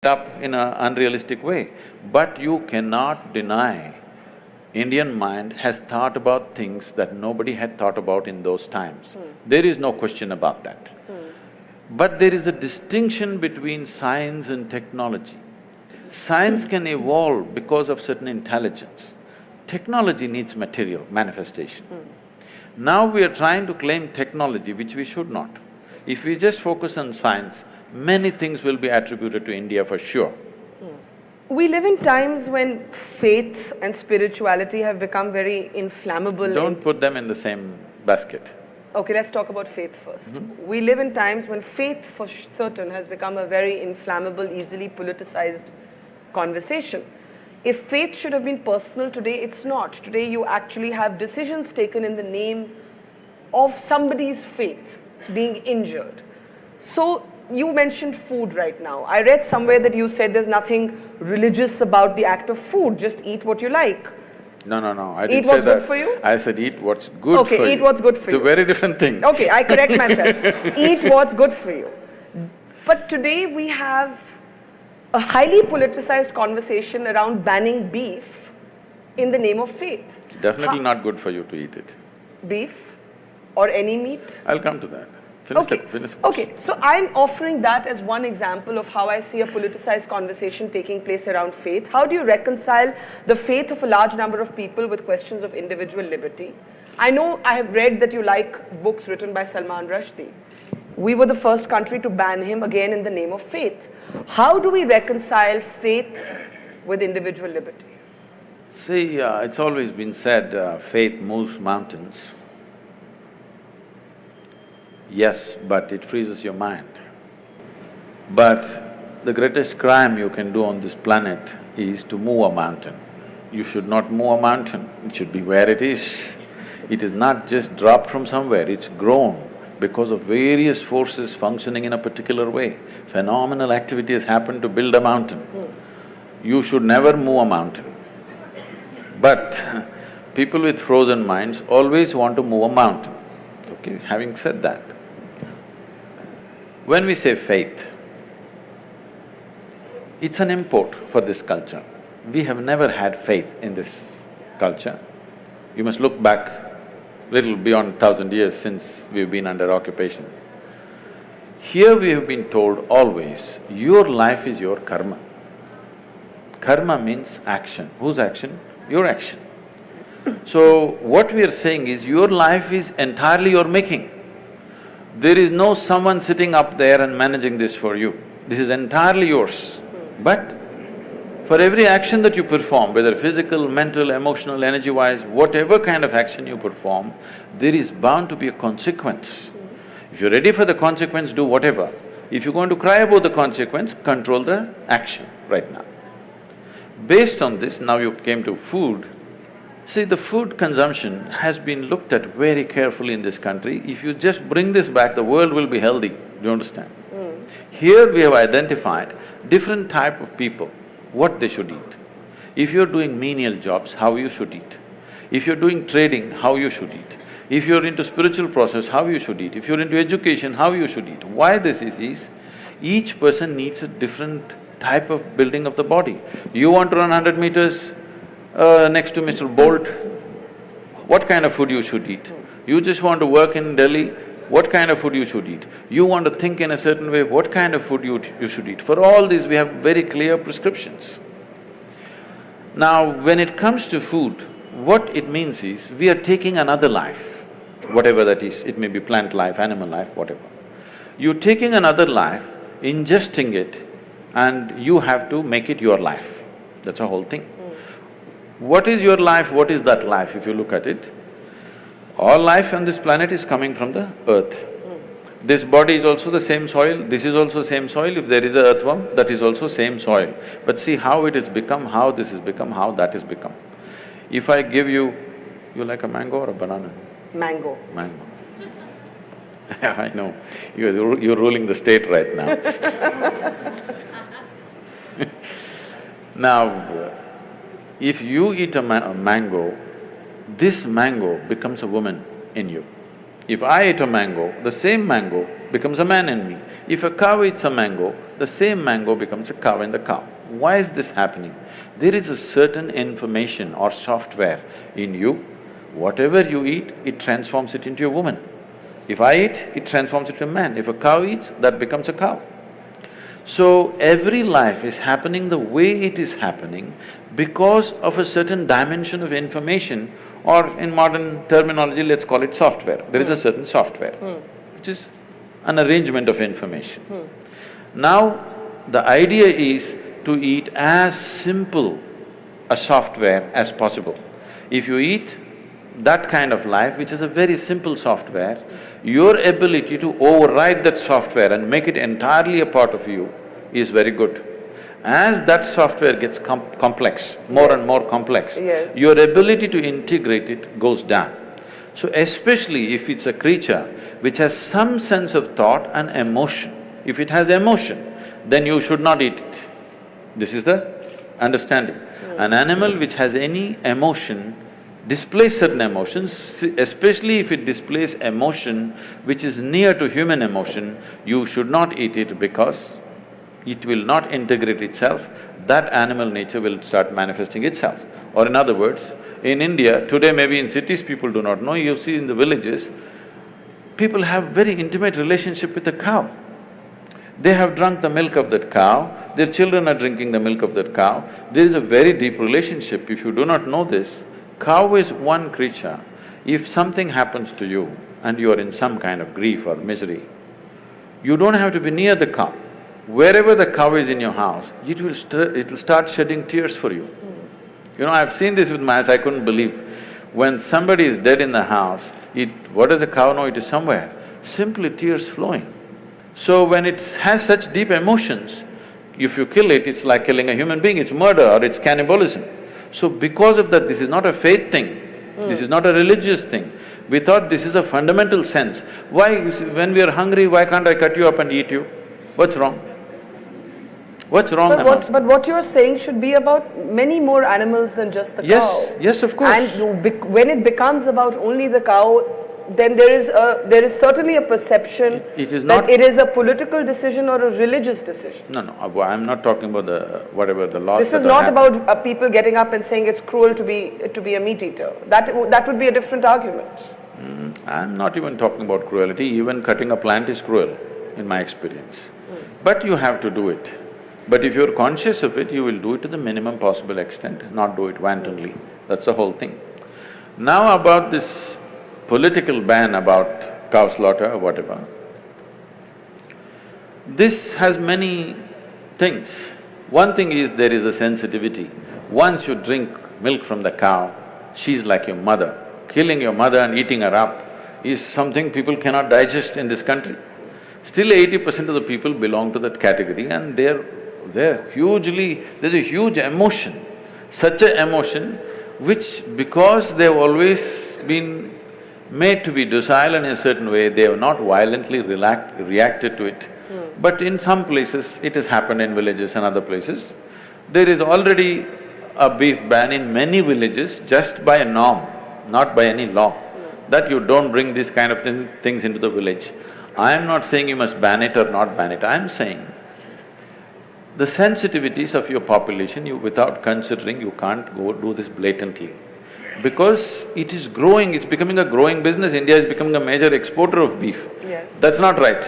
up in an unrealistic way. But you cannot deny Indian mind has thought about things that nobody had thought about in those times. There is no question about that. But there is a distinction between science and technology. Science can evolve because of certain intelligence. Technology needs material, manifestation. Now we are trying to claim technology, which we should not. If we just focus on science, many things will be attributed to India for sure. We live in times when faith and spirituality have become very inflammable. Don't put them in the same basket. Okay, let's talk about faith first. We live in times when faith for certain has become a very inflammable, easily politicized conversation. If faith should have been personal today, it's not. Today you actually have decisions taken in the name of somebody's faith being injured. So, you mentioned food right now. I read somewhere that you said there's nothing religious about the act of food, just eat what you like. No, I Eat didn't say what's that. good for you? I said eat what's good for you. Okay, eat what's good for you. It's a very different thing. Okay, I correct myself. Eat what's good for you. But today we have a highly politicized conversation around banning beef in the name of faith. It's definitely not good for you to eat it. Beef or any meat? I'll come to that. Finish the Okay, so I'm offering that as one example of how I see a politicized conversation taking place around faith. How do you reconcile the faith of a large number of people with questions of individual liberty? I know I have read that you like books written by Salman Rushdie. We were the first country to ban him again in the name of faith. How do we reconcile faith with individual liberty? See, it's always been said, faith moves mountains. Yes, but it freezes your mind. But the greatest crime you can do on this planet is to move a mountain. You should not move a mountain, it should be where it is. It is not just dropped from somewhere, it's grown because of various forces functioning in a particular way. Phenomenal activity has happened to build a mountain. You should never move a mountain. But people with frozen minds always want to move a mountain. Okay, having said that, when we say faith, it's an import for this culture. We have never had faith in this culture. You must look back little beyond 1,000 years since we've been under occupation. Here we have been told always, your life is your karma. Karma means action. Whose action? Your action. So, what we are saying is, your life is entirely your making. There is no someone sitting up there and managing this for you. This is entirely yours. But for every action that you perform, whether physical, mental, emotional, energy-wise, whatever kind of action you perform, there is bound to be a consequence. If you're ready for the consequence, do whatever. If you're going to cry about the consequence, control the action right now. Based on this, now you came to food. See, the food consumption has been looked at very carefully in this country. If you just bring this back, the world will be healthy, do you understand? Here we have identified different type of people, what they should eat. If you're doing menial jobs, how you should eat. If you're doing trading, how you should eat. If you're into spiritual process, how you should eat. If you're into education, how you should eat. Why this is each person needs a different type of building of the body. You want to run 100 meters next to Mr. Bolt, what kind of food you should eat? You just want to work in Delhi, what kind of food you should eat? You want to think in a certain way, what kind of food you should eat? For all these, we have very clear prescriptions. Now, when it comes to food, what it means is, we are taking another life, whatever that is, it may be plant life, animal life, whatever. You're taking another life, ingesting it, and you have to make it your life. That's a whole thing. What is your life, what is that life, if you look at it? All life on this planet is coming from the earth. This body is also the same soil, this is also same soil. If there is a earthworm, that is also same soil. But see how it has become, how this has become, how that has become. If I give you… you like a mango or a banana? Mango. Mango. I know, you're ruling the state right now. Now, if you eat a mango, this mango becomes a woman in you. If I eat a mango, the same mango becomes a man in me. If a cow eats a mango, the same mango becomes a cow in the cow. Why is this happening? There is a certain information or software in you. Whatever you eat, it transforms it into a woman. If I eat, it transforms it into a man. If a cow eats, that becomes a cow. So, every life is happening the way it is happening because of a certain dimension of information, or in modern terminology, let's call it software. There is a certain software, which is an arrangement of information. Now, the idea is to eat as simple a software as possible. If you eat that kind of life, which is a very simple software, your ability to override that software and make it entirely a part of you is very good. As that software gets complex, more and more complex, your ability to integrate it goes down. So especially if it's a creature which has some sense of thought and emotion, if it has emotion, then you should not eat it. This is the understanding. An animal which has any emotion displays certain emotions, especially if it displays emotion which is near to human emotion, you should not eat it because it will not integrate itself, that animal nature will start manifesting itself. Or in other words, in India, today maybe in cities people do not know, you see in the villages, people have very intimate relationship with the cow. They have drunk the milk of that cow, their children are drinking the milk of that cow. There is a very deep relationship. If you do not know this, cow is one creature. If something happens to you and you are in some kind of grief or misery, you don't have to be near the cow. Wherever the cow is in your house, it'll start shedding tears for you. You know, I've seen this with my eyes, I couldn't believe. When somebody is dead in the house, what does the cow know? It is somewhere. Simply tears flowing. So when it has such deep emotions, if you kill it, it's like killing a human being, it's murder or it's cannibalism. So because of that, this is not a faith thing, this is not a religious thing. We thought this is a fundamental sense. Why, when we are hungry, why can't I cut you up and eat you? What's wrong? What's wrong? But what you're saying should be about many more animals than just the cow. Yes, of course. And when it becomes about only the cow, then there is certainly a perception that it is a political decision or a religious decision. No, I'm not talking about whatever the laws. This is not about people getting up and saying it's cruel to be a meat eater. That would be a different argument. I'm not even talking about cruelty. Even cutting a plant is cruel, in my experience. But you have to do it. But if you're conscious of it, you will do it to the minimum possible extent, not do it wantonly. That's the whole thing. Now about this political ban about cow slaughter or whatever, this has many things. One thing is there is a sensitivity. Once you drink milk from the cow, she's like your mother. Killing your mother and eating her up is something people cannot digest in this country. Still 80% of the people belong to that category and there's a huge emotion, such an emotion which because they've always been made to be docile in a certain way, they have not violently reacted to it. But in some places, it has happened in villages and other places. There is already a beef ban in many villages just by a norm, not by any law, that you don't bring these kind of things into the village. I am not saying you must ban it or not ban it, I am saying the sensitivities of your population, without considering, you can't go do this blatantly. Because it is growing, it's becoming a growing business. India is becoming a major exporter of beef. Yes. That's not right.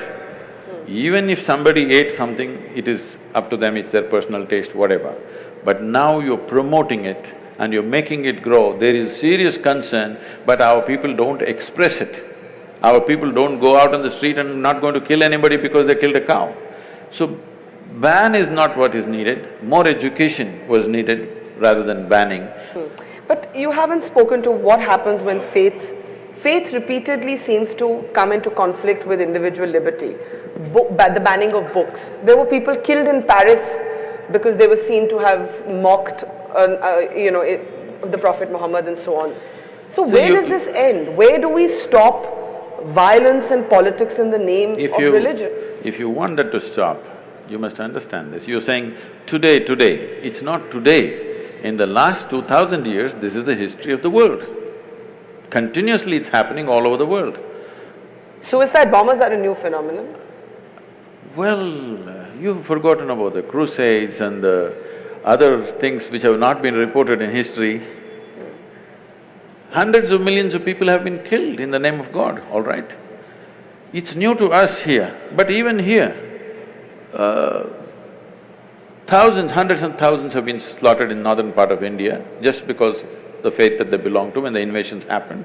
Even if somebody ate something, it is up to them, it's their personal taste, whatever. But now you're promoting it and you're making it grow, there is serious concern, but our people don't express it. Our people don't go out on the street and not going to kill anybody because they killed a cow. So, ban is not what is needed, more education was needed rather than banning. But you haven't spoken to what happens when faith repeatedly seems to come into conflict with individual liberty. The banning of books. There were people killed in Paris because they were seen to have mocked, the Prophet Muhammad and so on. So where does this end? Where do we stop violence and politics in the name of religion? If you want that to stop, you must understand this. You're saying today, it's not today. In the last 2000 years, this is the history of the world. Continuously it's happening all over the world. Suicide bombers are a new phenomenon. Well, you've forgotten about the crusades and the other things which have not been reported in history. Hundreds of millions of people have been killed in the name of God, all right? It's new to us here, but even here, thousands, hundreds and thousands have been slaughtered in northern part of India just because of the faith that they belong to when the invasions happened.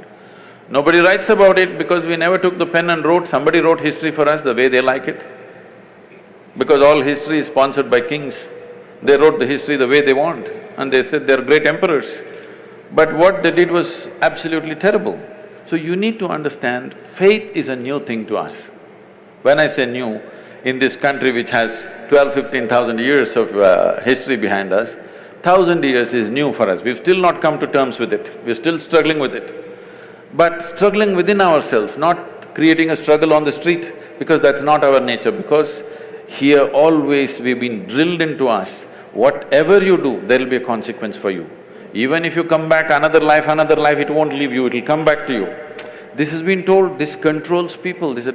Nobody writes about it because we never took the pen and wrote, somebody wrote history for us the way they like it. Because all history is sponsored by kings, they wrote the history the way they want and they said they're great emperors. But what they did was absolutely terrible. So you need to understand, faith is a new thing to us. When I say new, in this country which has 15,000 years of history behind us, 1,000 years is new for us. We've still not come to terms with it, we're still struggling with it. But struggling within ourselves, not creating a struggle on the street, because that's not our nature, because here always we've been drilled into us, whatever you do, there'll be a consequence for you. Even if you come back another life, it won't leave you, it'll come back to you. This has been told, this controls people, this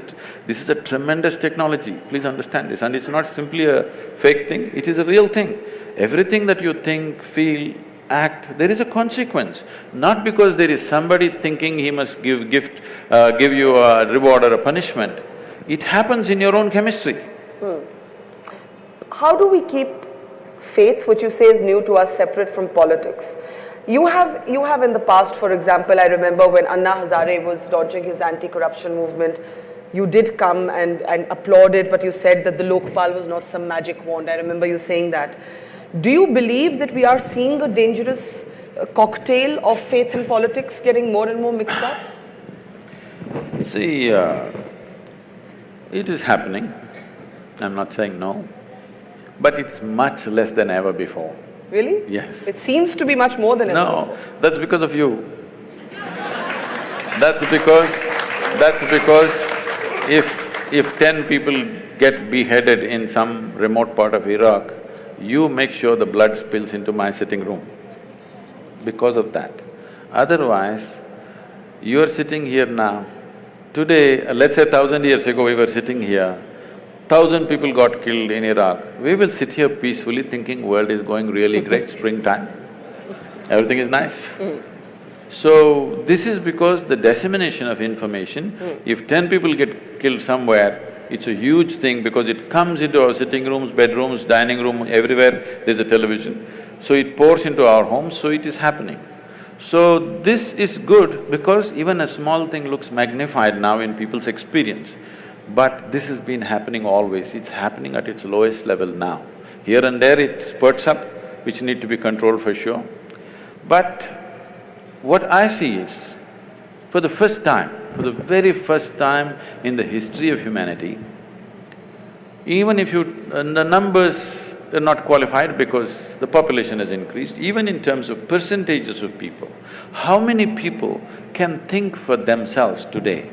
is a tremendous technology, please understand this. And it's not simply a fake thing, it is a real thing. Everything that you think, feel, act, there is a consequence. Not because there is somebody thinking he must give you a reward or a punishment. It happens in your own chemistry. How do we keep faith, which you say is new to us, separate from politics? You have in the past, for example, I remember when Anna Hazare was launching his anti-corruption movement, you did come and applaud it, but you said that the Lokpal was not some magic wand. I remember you saying that. Do you believe that we are seeing a dangerous cocktail of faith and politics getting more and more mixed up? See, it is happening, I'm not saying no, but it's much less than ever before. Really? Yes. It seems to be much more than ever before. No, that's because of you. That's because if 10 people get beheaded in some remote part of Iraq, you make sure the blood spills into my sitting room because of that. Otherwise, you're sitting here now. Today, let's say 1,000 years ago we were sitting here, 1,000 people got killed in Iraq. We will sit here peacefully thinking world is going really great, springtime, everything is nice. So, this is because the dissemination of information, if 10 people get killed somewhere, it's a huge thing because it comes into our sitting rooms, bedrooms, dining room, everywhere there's a television. So it pours into our homes, so it is happening. So this is good because even a small thing looks magnified now in people's experience. But this has been happening always, it's happening at its lowest level now. Here and there it spurts up, which need to be controlled for sure. But what I see is, for the very first time in the history of humanity, even if the numbers are not qualified because the population has increased, even in terms of percentages of people, how many people can think for themselves today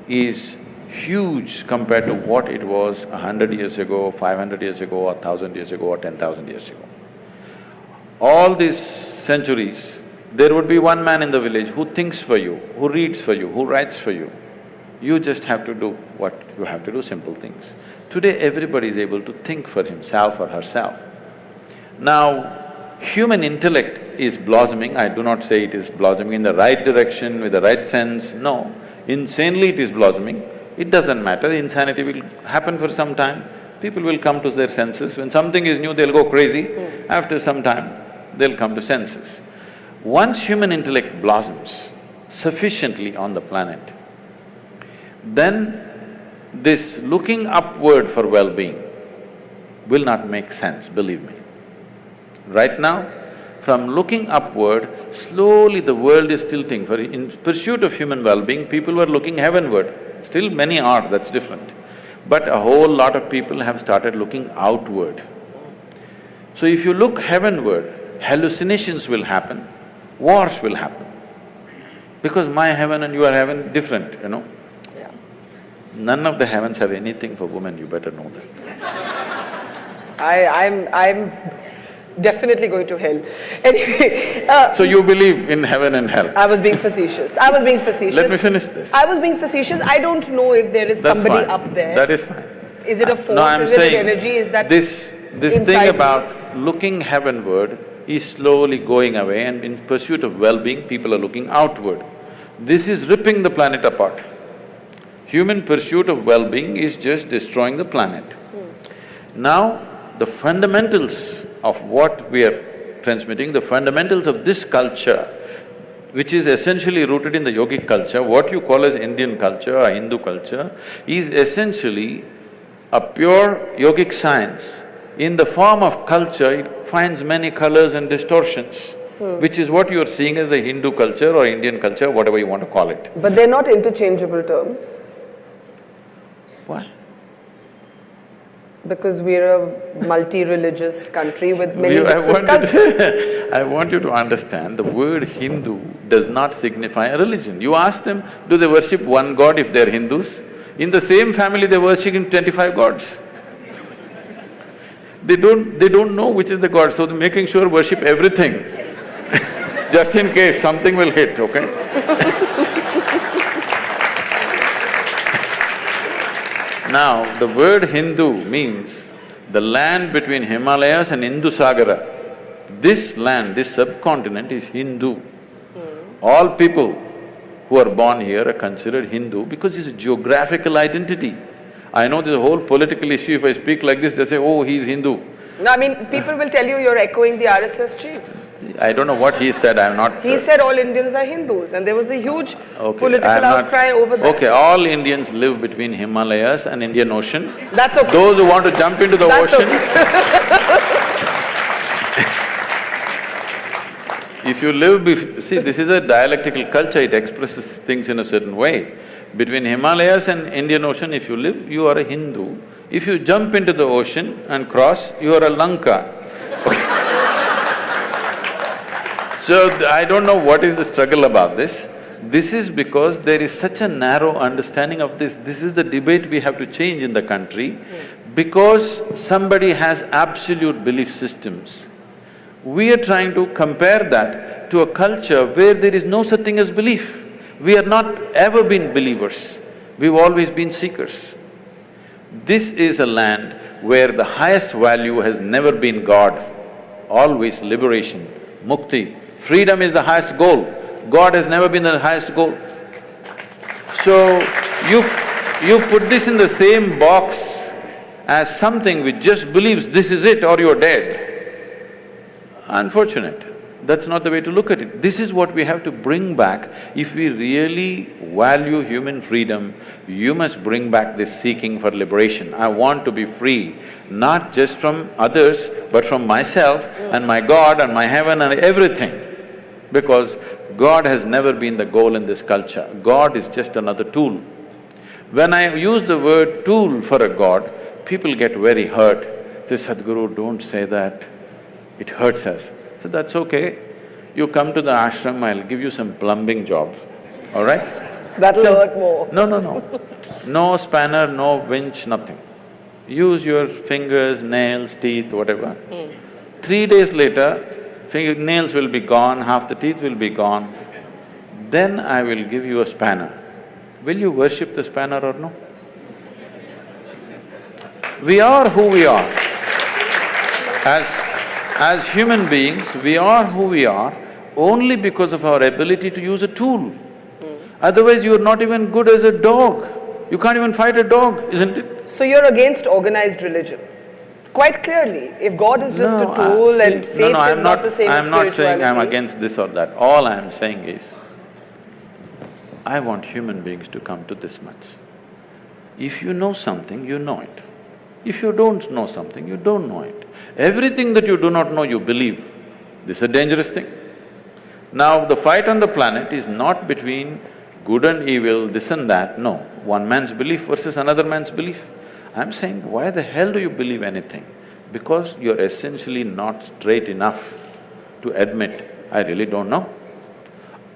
is huge compared to what it was 100 years ago, 500 years ago, or 1,000 years ago, or 10,000 years ago. All these centuries, there would be one man in the village who thinks for you, who reads for you, who writes for you. You just have to do what you have to do, simple things. Today everybody is able to think for himself or herself. Now, human intellect is blossoming, I do not say it is blossoming in the right direction, with the right sense, no. Insanely it is blossoming, it doesn't matter, insanity will happen for some time, people will come to their senses. When something is new, they'll go crazy, after some time, they'll come to senses. Once human intellect blossoms sufficiently on the planet, then this looking upward for well-being will not make sense, believe me. Right now, from looking upward, slowly the world is tilting. In pursuit of human well-being, people were looking heavenward. Still many are, that's different. But a whole lot of people have started looking outward. So if you look heavenward, hallucinations will happen, wars will happen. Because my heaven and your heaven different, you know. Yeah. None of the heavens have anything for women, you better know that. definitely going to hell. Anyway, So you believe in heaven and hell? I was being facetious. I was being facetious. Let me finish this. I was being facetious. I don't know if there is That's somebody fine. up there. That is fine. Is it a force? No, I'm is it saying an energy? Is that this thing inside about looking heavenward is slowly going away, and in pursuit of well-being, people are looking outward. This is ripping the planet apart. Human pursuit of well-being is just destroying the planet. Now, the fundamentals of what we are transmitting, the fundamentals of this culture, which is essentially rooted in the yogic culture, what you call as Indian culture or Hindu culture, is essentially a pure yogic science. In the form of culture, it finds many colors and distortions, which is what you're seeing as a Hindu culture or Indian culture, whatever you want to call it. But they're not interchangeable terms. Why? Because we're a multi-religious country with many different cultures. I want you to understand, the word Hindu does not signify a religion. You ask them, do they worship one god if they're Hindus? In the same family, they're worshipping 25 gods. They don't know which is the god, so they're making sure worship everything just in case something will hit, okay? Now, the word Hindu means the land between Himalayas and Hindu Sagara. This land, this subcontinent is Hindu. All people who are born here are considered Hindu because it's a geographical identity. I know there's a whole political issue, if I speak like this, they say, oh, he's Hindu. No, I mean, people will tell you you're echoing the RSS chief. I don't know what he said, I'm not… He said all Indians are Hindus, and there was a huge political I'm outcry over that. Okay, all Indians live between Himalayas and Indian Ocean. That's okay. Those who want to jump into the That's ocean… okay. If you live… see, this is a dialectical culture, it expresses things in a certain way. Between Himalayas and Indian Ocean, if you live, you are a Hindu. If you jump into the ocean and cross, you are a Lanka. So, I don't know what is the struggle about this. This is because there is such a narrow understanding of this. This is the debate we have to change in the country. Because somebody has absolute belief systems, we are trying to compare that to a culture where there is no such thing as belief. We are not ever been believers, we've always been seekers. This is a land where the highest value has never been God, always liberation, mukti. Freedom is the highest goal, God has never been the highest goal. So, you put this in the same box as something which just believes this is it or you're dead. Unfortunate. That's not the way to look at it. This is what we have to bring back. If we really value human freedom, you must bring back this seeking for liberation. I want to be free, not just from others, but from myself and my God and my heaven and everything. Because God has never been the goal in this culture. God is just another tool. When I use the word tool for a God, people get very hurt. They say, Sadhguru, don't say that, it hurts us. So that's okay. You come to the ashram, I'll give you some plumbing job, all right? That'll hurt more. No. No spanner, no winch, nothing. Use your fingers, nails, teeth, whatever. 3 days later, nails will be gone, half the teeth will be gone. Then I will give you a spanner. Will you worship the spanner or no? We are who we are. As human beings, we are who we are only because of our ability to use a tool. Otherwise, you're not even good as a dog. You can't even fight a dog, isn't it? So you're against organized religion? Quite clearly, if God is just a tool and faith is not the same as spirituality. I'm not saying I'm against this or that. All I'm saying is, I want human beings to come to this much. If you know something, you know it. If you don't know something, you don't know it. Everything that you do not know, you believe. This is a dangerous thing. Now, the fight on the planet is not between good and evil, this and that, no. One man's belief versus another man's belief. I'm saying, why the hell do you believe anything? Because you're essentially not straight enough to admit, I really don't know.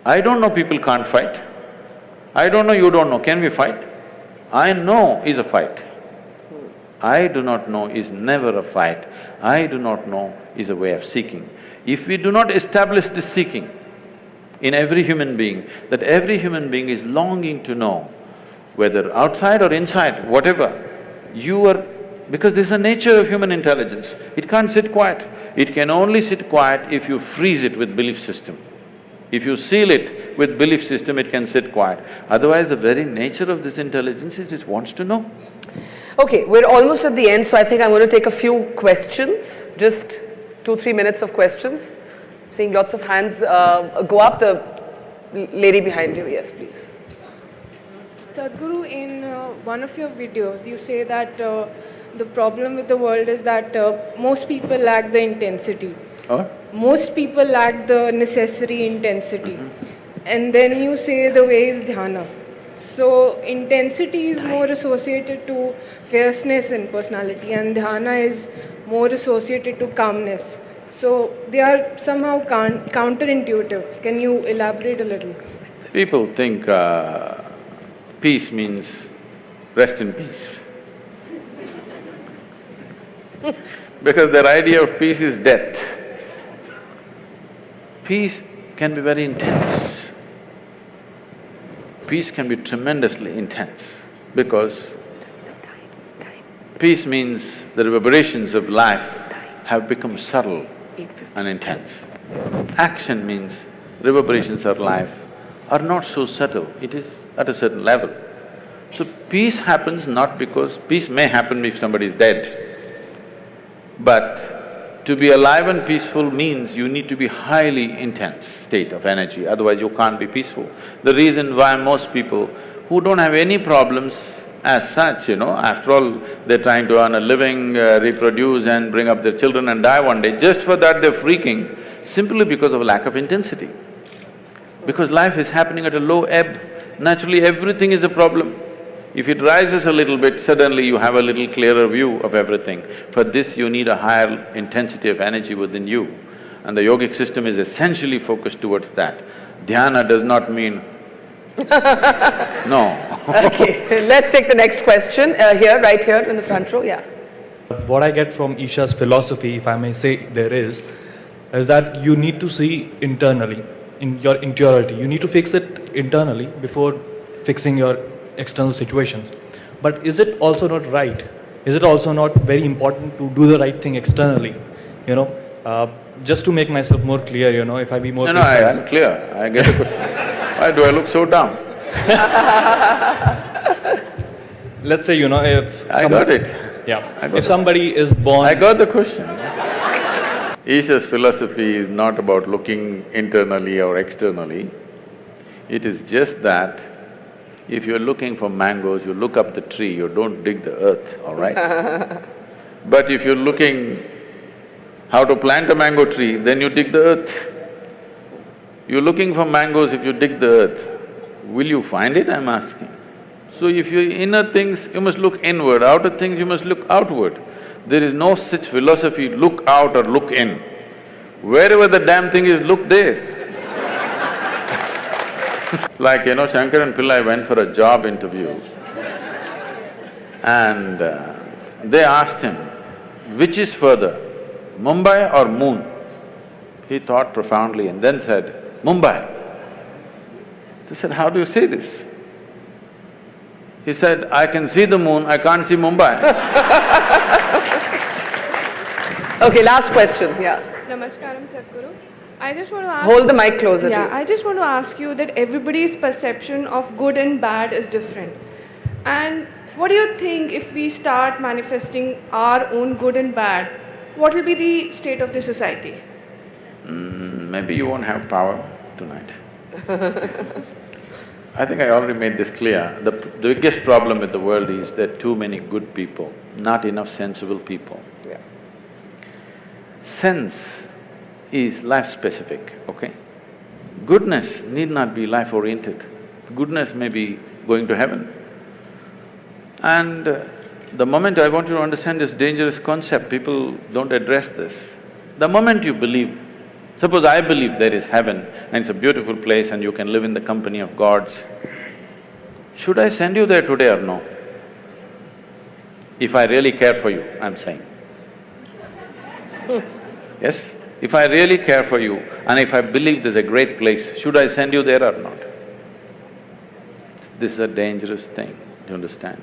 I don't know people can't fight. I don't know, you don't know, can we fight? I know is a fight. I do not know is never a fight, I do not know is a way of seeking. If we do not establish this seeking in every human being, that every human being is longing to know, whether outside or inside, whatever, you are… because this is the nature of human intelligence, it can't sit quiet. It can only sit quiet if you freeze it with belief system. If you seal it with belief system, it can sit quiet. Otherwise, the very nature of this intelligence is it wants to know. Okay, we're almost at the end, so I think I'm going to take a few questions, just 2-3 minutes of questions. Seeing lots of hands go up. The lady behind you, yes, please. Sadhguru, in one of your videos, you say that the problem with the world is that most people lack the intensity. Oh? Most people lack the necessary intensity. And then you say the way is dhyana. So intensity is more associated to fierceness in personality, and dhyana is more associated to calmness. So they are somehow counterintuitive. Can you elaborate a little? People think peace means rest in peace. Because their idea of peace is death. Peace can be very intense. Peace can be tremendously intense because peace means the reverberations of life have become subtle and intense. Action means reverberations of life are not so subtle, it is at a certain level. So peace happens not because… peace may happen if somebody is dead, but to be alive and peaceful means you need to be highly intense state of energy, otherwise you can't be peaceful. The reason why most people who don't have any problems as such, after all, they're trying to earn a living, reproduce and bring up their children and die one day, just for that they're freaking, simply because of lack of intensity. Because life is happening at a low ebb, naturally everything is a problem. If it rises a little bit, suddenly you have a little clearer view of everything. For this, you need a higher intensity of energy within you. And the yogic system is essentially focused towards that. Dhyana does not mean… no. Okay, let's take the next question. Here, right here in the front row, yeah. What I get from Isha's philosophy, if I may say there is that you need to see internally, in your interiority. You need to fix it internally before fixing your external situations. But is it also not right? Is it also not very important to do the right thing externally? Just to make myself more clear, if I be more precise. No, I'm clear, I get the question. Why do I look so dumb? Let's say, if… I got it. Yeah, if somebody is born… I got the question. Isha's philosophy is not about looking internally or externally. It is just that if you're looking for mangoes, you look up the tree, you don't dig the earth, all right? But if you're looking how to plant a mango tree, then you dig the earth. You're looking for mangoes, if you dig the earth, will you find it, I'm asking? So if you're inner things, you must look inward, outer things, you must look outward. There is no such philosophy, look out or look in. Wherever the damn thing is, look there. It's like, Shankaran Pillai went for a job interview and they asked him, which is further, Mumbai or moon? He thought profoundly and then said, Mumbai. They said, how do you say this? He said, I can see the moon, I can't see Mumbai. Okay, last question, yeah. Namaskaram, Sadhguru. I just want to ask… Hold the mic closer to you. I just want to ask you that everybody's perception of good and bad is different. And what do you think if we start manifesting our own good and bad, what will be the state of the society? Maybe you won't have power tonight. I think I already made this clear. The biggest problem with the world is there are too many good people, not enough sensible people. Yeah. Sense is life-specific, okay? Goodness need not be life-oriented. Goodness may be going to heaven. And the moment I want you to understand this dangerous concept, people don't address this. The moment you believe, suppose I believe there is heaven and it's a beautiful place and you can live in the company of gods, should I send you there today or no? If I really care for you, I'm saying. Yes? If I really care for you and if I believe there's a great place, should I send you there or not? This is a dangerous thing, do you understand?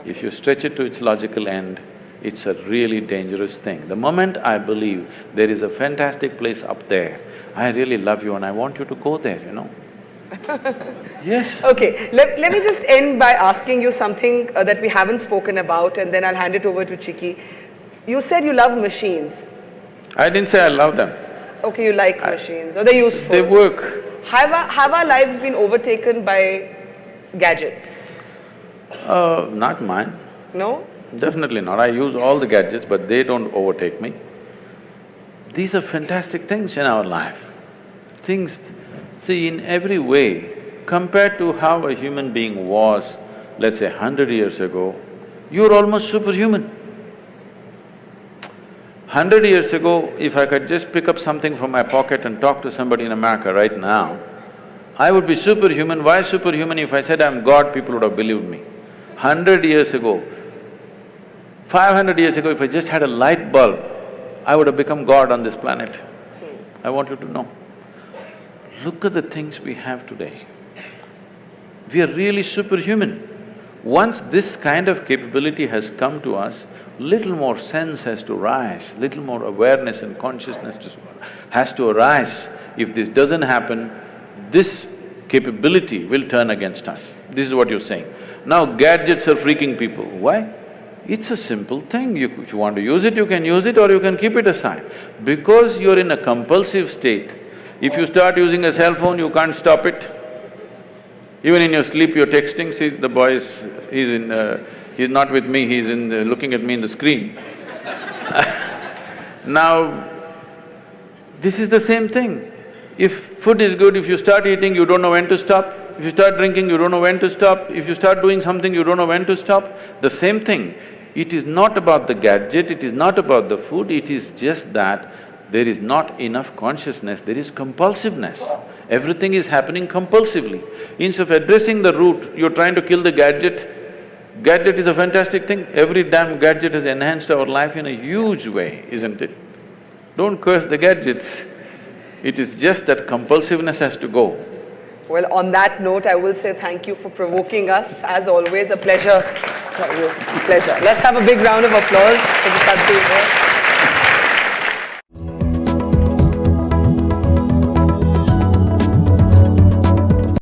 If you stretch it to its logical end, it's a really dangerous thing. The moment I believe there is a fantastic place up there, I really love you and I want you to go there, you know. Yes. Okay, let me just end by asking you something that we haven't spoken about, and then I'll hand it over to Chiki. You said you love machines. I didn't say I love them. Okay, you like machines, or they're useful. They work. Have our lives been overtaken by gadgets? Not mine. No? Definitely not. I use all the gadgets, but they don't overtake me. These are fantastic things in our life. Things… See, in every way, compared to how a human being was, let's say 100 years ago, you're almost superhuman. 100 years ago, if I could just pick up something from my pocket and talk to somebody in America right now, I would be superhuman. Why superhuman? If I said I'm God, people would have believed me. 100 years ago, 500 years ago, if I just had a light bulb, I would have become God on this planet. I want you to know. Look at the things we have today. We are really superhuman. Once this kind of capability has come to us, little more sense has to rise, little more awareness and consciousness has to arise. If this doesn't happen, this capability will turn against us. This is what you're saying. Now gadgets are freaking people. Why? It's a simple thing. If you want to use it, you can use it or you can keep it aside. Because you're in a compulsive state, if you start using a cell phone, you can't stop it. Even in your sleep, you're texting. See, the boy he's not with me, he's looking at me in the screen. Now, this is the same thing. If food is good, if you start eating, you don't know when to stop. If you start drinking, you don't know when to stop. If you start doing something, you don't know when to stop. The same thing. It is not about the gadget, it is not about the food, it is just that there is not enough consciousness, there is compulsiveness. Everything is happening compulsively. Instead of addressing the root, you're trying to kill the gadget. Gadget is a fantastic thing. Every damn gadget has enhanced our life in a huge way, isn't it? Don't curse the gadgets. It is just that compulsiveness has to go. Well, on that note, I will say thank you for provoking us. As always, a pleasure. Pleasure. Let's have a big round of applause for the Sadhguru.